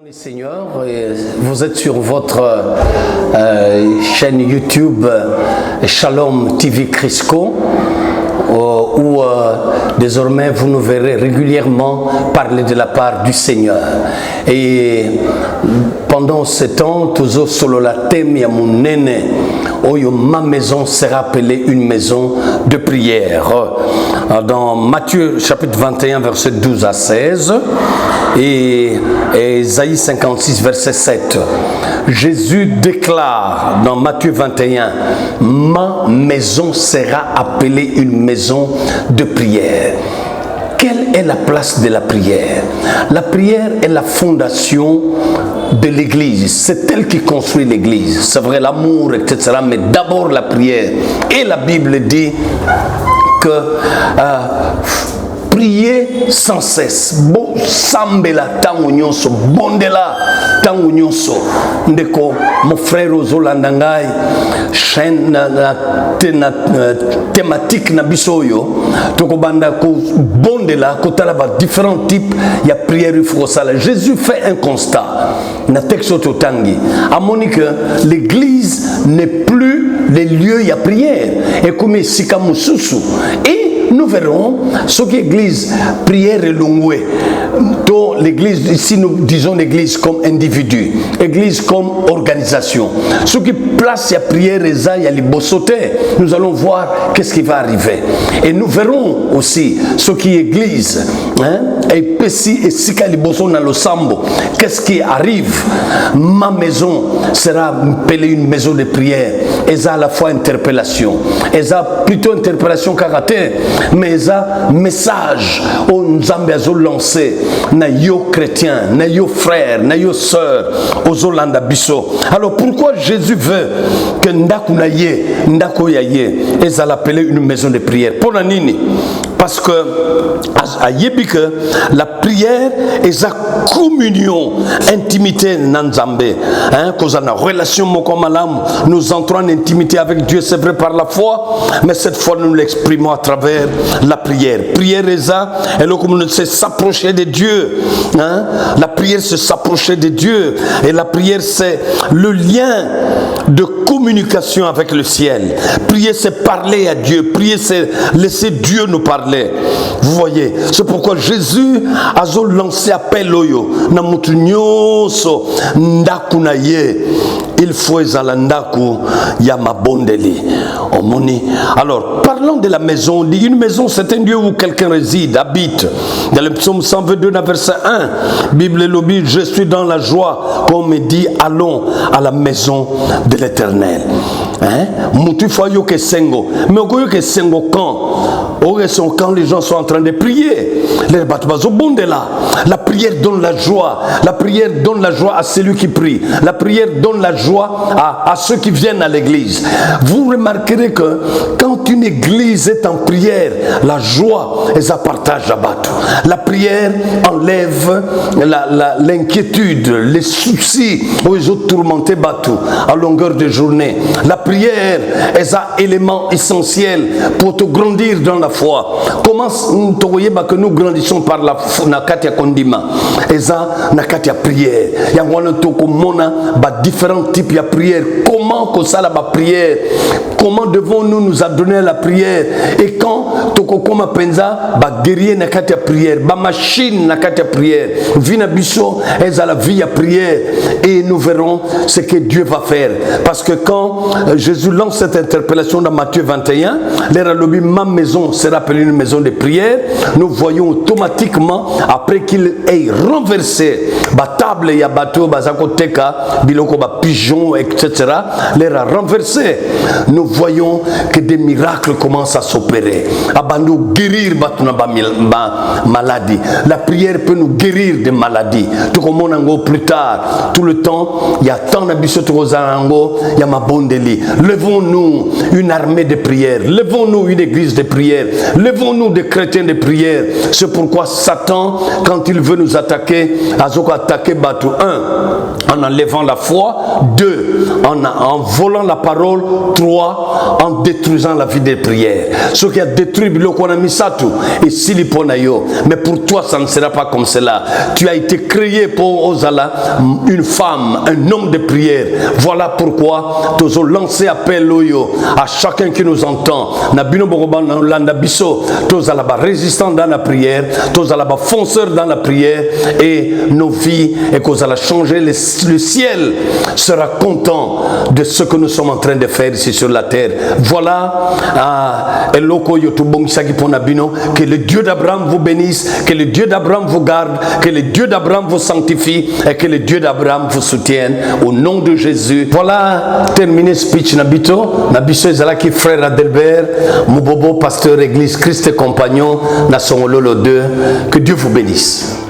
Seigneur, vous êtes sur votre chaîne YouTube Shalom TV Crisco, où désormais vous nous verrez régulièrement parler de la part du Seigneur. Et pendant ce temps, toujours solo la thème ya munene, ma maison sera appelée une maison de prière. Dans Matthieu chapitre 21 verset 12 à 16 et Ésaïe 56 verset 7, Jésus déclare dans Matthieu 21, ma maison sera appelée une maison de prière. Quelle est la place de la prière? La prière est la fondation de l'église. C'est elle qui construit l'église. C'est vrai, l'amour, etc. Mais d'abord la prière. Et la Bible dit que prier sans cesse. Bo sambela tangu nyonso, bondela tangu nyonso. Ndeko mon frère Ozolandangai, chaîne na thématique na bisoyo. Toko banda ko bondela ko talaba différents types ya prière il faut ça. Jésus fait un constat. Na texte totangi. Amoni que l'église n'est plus les lieux ya prière. Et comme sikamususu. Et nous verrons ce que l'église prière et longue. L'église, ici nous disons l'église comme individu, l'église comme organisation. Ce qui place la prière et ça, il y a les bossotés. Nous allons voir qu'est-ce qui va arriver. Et nous verrons aussi ce qui est église. Et Pessi et Sika Liboso dans le Sambo. Qu'est-ce qui arrive? Ma maison sera appelée une maison de prière. Et ça à la fois interpellation. Et ça plutôt interpellation caractère. Mais ça message au Nzambe azo lancé. Na yo chrétien, na yo frère, na yo sœur, aux Olanda Bisso. Alors pourquoi Jésus veut que ndaku na ye, ndako ya ye, et ça l'appelait une maison de prière? Pour la nini? Parce que à Yébike, la prière est sa communion, intimité nanzambe, cause na relation mokomalam, nous entrons en intimité avec Dieu, c'est vrai par la foi, mais cette fois nous l'exprimons à travers la prière. Prière est ça, et le communauté c'est s'approcher de Dieu. La prière c'est s'approcher de Dieu, et la prière c'est le lien de communication avec le ciel. Prier c'est parler à Dieu, prier c'est laisser Dieu nous parler. Vous voyez, c'est pourquoi Jésus a lancé appel oyo na mutu nyonso ndaku na ye. Il faut ezalandaku ya mabondeli omoni. Alors parlons de la maison. On dit une maison c'est un lieu où quelqu'un réside, habite. Dans le psaume 122 verset 1, Bible lobby, je suis dans la joie, comme me dit allons à la maison de l'Éternel. Mutu foyo ke sengo, mais okoyo ke sengo quand les gens sont en train de prier, les batubazo bondela. La prière donne la joie. La prière donne la joie à celui qui prie. La prière donne la joie à ceux qui viennent à l'église. Vous remarquerez que quand une église est en prière, la joie et ça partage à battre. La prière enlève l'inquiétude, les soucis aux autres tourmentés battu à longueur de journée. La prière est un élément essentiel pour te grandir dans la foi. Comment que nous grandissons par la nakatia kondima eza nakatia prière. Yangwana toko mona ba différents types de prière. Comment que ça la prière? Comment devons-nous nous adonner à la prière? Et quand toko koma penza ba guerrier nakatia prière, ba machine nakatia prière. Vina biso eza la vie à prière et nous verrons ce que Dieu va faire. Parce que quand Jésus lance cette interpellation dans Matthieu 21, ma maison sera appelée une maison de prière. Nous voyons automatiquement après qu'il ait renversé ba table ya bateau bazakoteka biloko ba pigeon etc. les a renversé. Nous voyons que des miracles commencent à s'opérer. Abandou guérir batuna ba maladie. La prière peut nous guérir des maladies. Tout comme on en plus tard, tout le temps, il y a tant d'habitudes il y a ma bondeli. Levons-nous une armée de prière. Levons-nous une église de prière. Levons-nous des chrétiens de prière. C'est pourquoi Satan, quand il veut nous attaquer, Azoko attaquer Batou 1 en enlevant la foi, 2 en en volant la parole, 3, en détruisant la vie des prières. Ce qui a détruit le Konamisatu et Siliponayo. Mais pour toi, ça ne sera pas comme cela. Tu as été créé pour Ozala, une femme, un homme de prière. Voilà pourquoi tu as lancé appel à chacun qui nous entend. Nabino Boroban Landa Bisso, tu as résistant dans la prière, tu as fonceur dans la prière, et nos vies, et qu'on a changé, le ciel sera content de ce que nous sommes en train de faire ici sur la terre. Voilà, que le Dieu d'Abraham vous bénisse, que le Dieu d'Abraham vous garde, que le Dieu d'Abraham vous sanctifie et que le Dieu d'Abraham vous soutienne au nom de Jésus. Voilà, terminé speech Nabito. Nabiso ezalaki frère Adelbert, Mubobo, pasteur église Christ et compagnon, Nasongololo 2. Que Dieu vous bénisse.